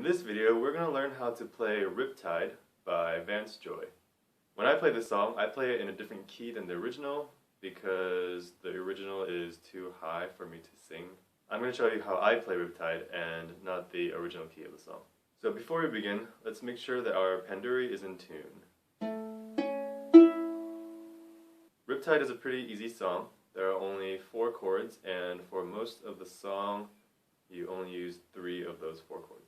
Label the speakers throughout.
Speaker 1: In this video, we're going to learn how to play Riptide by Vance Joy. When I play this song, I play it in a different key than the original because the original is too high for me to sing. I'm going to show you how I play Riptide and not the original key of the song. So before we begin, let's make sure that our Panduri is in tune. Riptide is a pretty easy song. There are only 4 chords, and for most of the song, you only use 3 of those 4 chords.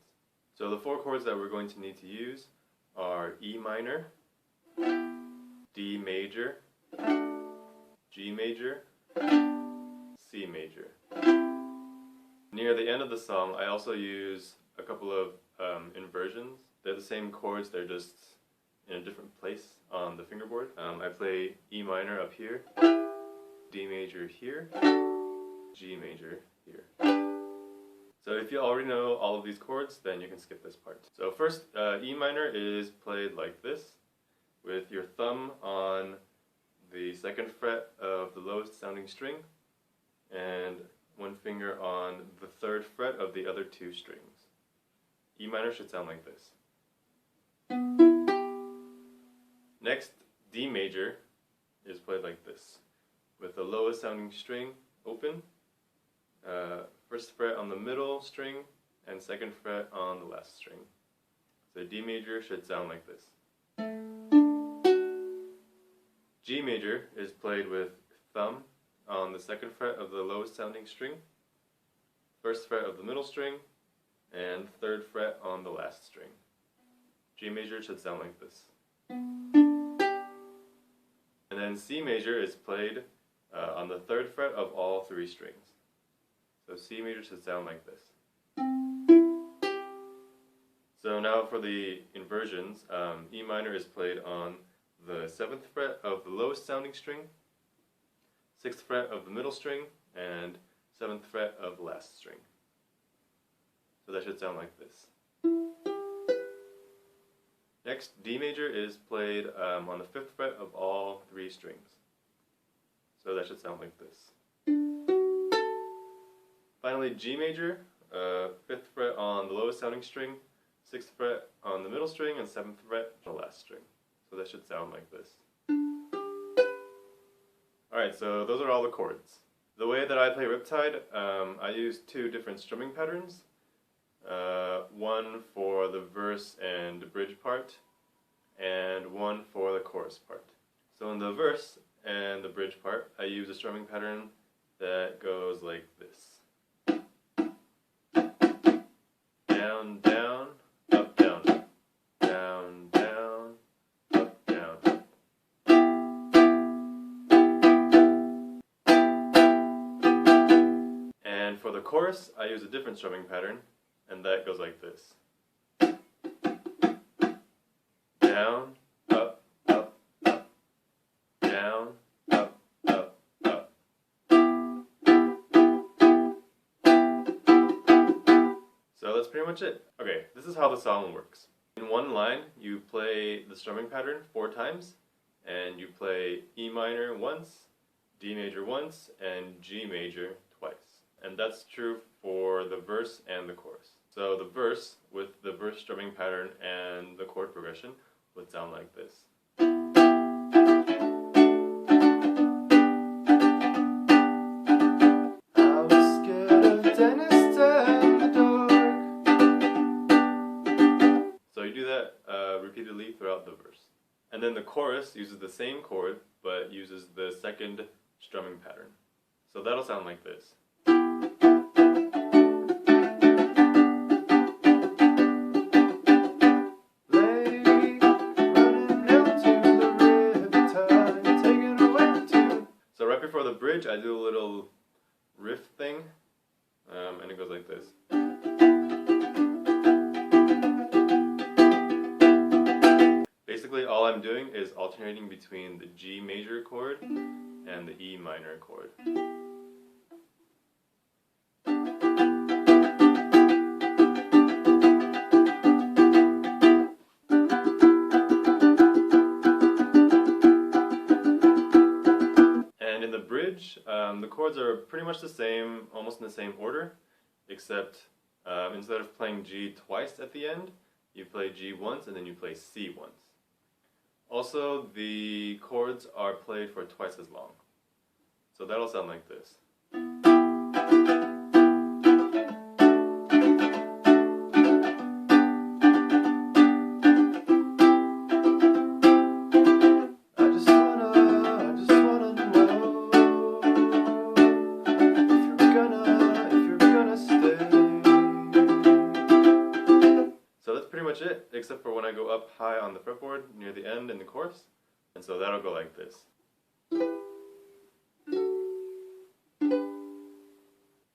Speaker 1: So the 4 chords that we're going to need to use are E minor, D major, G major, C major. Near the end of the song, I also use a couple of inversions. They're the same chords, they're just in a different place on the fingerboard. I play E minor up here, D major here, G major here. So if you already know all of these chords, then you can skip this part. So first, E minor is played like this, with your thumb on the 2nd fret of the lowest sounding string, and 1 finger on the 3rd fret of the other 2 strings. E minor should sound like this. Next, D major is played like this, with the lowest sounding string open, 1st fret on the middle string, and 2nd fret on the last string. So D major should sound like this. G major is played with thumb on the 2nd fret of the lowest sounding string, 1st fret of the middle string, and 3rd fret on the last string. G major should sound like this. And then C major is played on the 3rd fret of all 3 strings. So C major should sound like this. So now for the inversions, E minor is played on the 7th fret of the lowest sounding string, 6th fret of the middle string, and 7th fret of the last string. So that should sound like this. Next, D major is played on the 5th fret of all 3 strings. So that should sound like this. Finally, G major, 5th fret on the lowest sounding string, 6th fret on the middle string, and 7th fret on the last string. So that should sound like this. Alright, so those are all the chords. The way that I play Riptide, I use 2 different strumming patterns. One for the verse and bridge part, and one for the chorus part. So in the verse and the bridge part, I use a strumming pattern that goes like this. Down, down, up, down, up. Down, down, up, down, up. And for the chorus, I use a different strumming pattern, and that goes like this. Down, up, up, up. Down, up, up, up. So that's pretty much it. Okay, this is how the song works. In one line, you play the strumming pattern 4 times, and you play E minor once, D major once, and G major twice. And that's true for the verse and the chorus. So the verse, with the verse strumming pattern and the chord progression, would sound like this. I was scared of Dennis in the dark. So you do that repeatedly throughout the verse. And then the chorus uses the same chord, but uses the 2nd strumming pattern. So that'll sound like this. For the bridge, I do a little riff thing, and it goes like this. Basically, all I'm doing is alternating between the G major chord and the E minor chord. The chords are pretty much the same, almost in the same order, except Instead of playing G twice at the end, you play G once and then you play C once. Also, the chords are played for twice as long. So that'll sound like this. It, except for when I go up high on the fretboard near the end in the chorus, and so that'll go like this.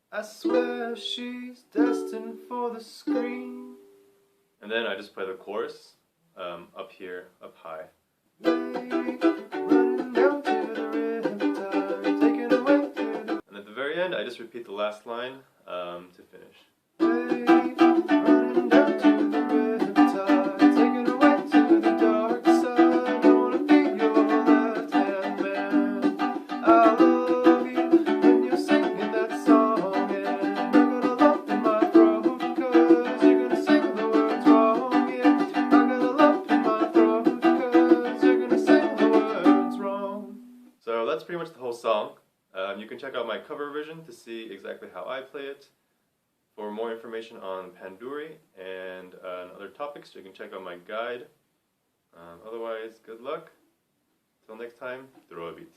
Speaker 1: I swear she's destined for the screen. And then I just play the chorus up here, up high. And at the very end, I just repeat the last line to finish. So that's pretty much the whole song. You can check out my cover version to see exactly how I play it. For more information on Panduri and other topics, you can check out my guide. Otherwise, good luck. Till next time, throw a beat.